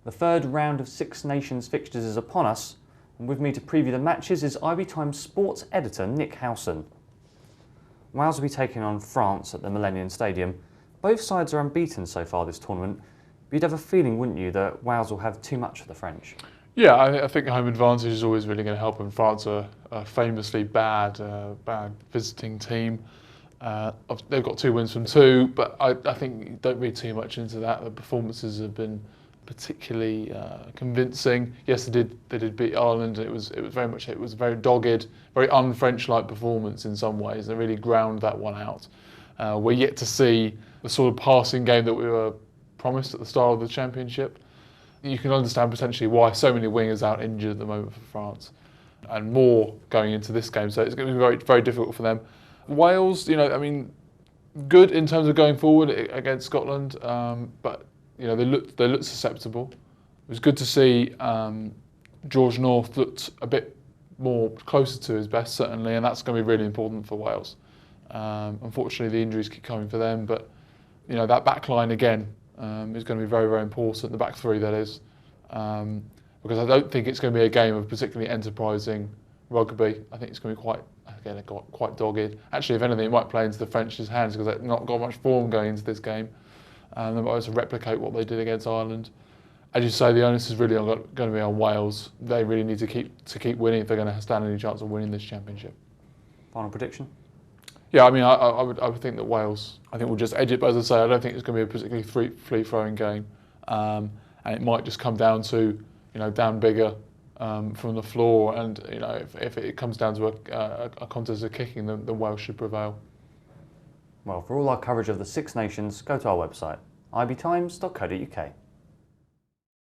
The third round of Six Nations fixtures is upon us, and with me to preview the matches is IBTimes sports editor Nick Howson. Wales will be taking on France at the Millennium Stadium. Both sides are unbeaten so far this tournament, but you'd have a feeling, wouldn't you, that Wales will have too much for the French? Yeah, I think home advantage is always really going to help, and France are a famously bad visiting team. They've got 2 wins from 2, but I think you don't read too much into that. The performances have been particularly convincing. Yes, they did beat Ireland. It was a very dogged, very un-French-like performance in some ways. They really ground that one out. We're yet to see the sort of passing game that we were promised at the start of the championship. You can understand potentially why so many wingers out injured at the moment for France, and more going into this game. So it's going to be very, very difficult for them. Wales, good in terms of going forward against Scotland, but they looked susceptible. It was good to see George North looked a bit more closer to his best, certainly, and that's going to be really important for Wales. Unfortunately, the injuries keep coming for them, but that back line again is going to be very, very important. The back three, that is, because I don't think it's going to be a game of particularly enterprising rugby. I think it's going to be quite dogged. Actually, if anything, it might play into the French's hands because they've not got much form going into this game. They might also replicate what they did against Ireland. As you say, the onus is really going to be on Wales. They really need to keep winning if they're going to stand any chance of winning this championship. Final prediction? Yeah, I would think that Wales, will just edge it. But as I say, I don't think it's going to be a particularly free-flowing game, and it might just come down to down bigger from the floor, and if it comes down to a contest of kicking, then Wales should prevail. Well, for all our coverage of the Six Nations, go to our website, ibtimes.co.uk.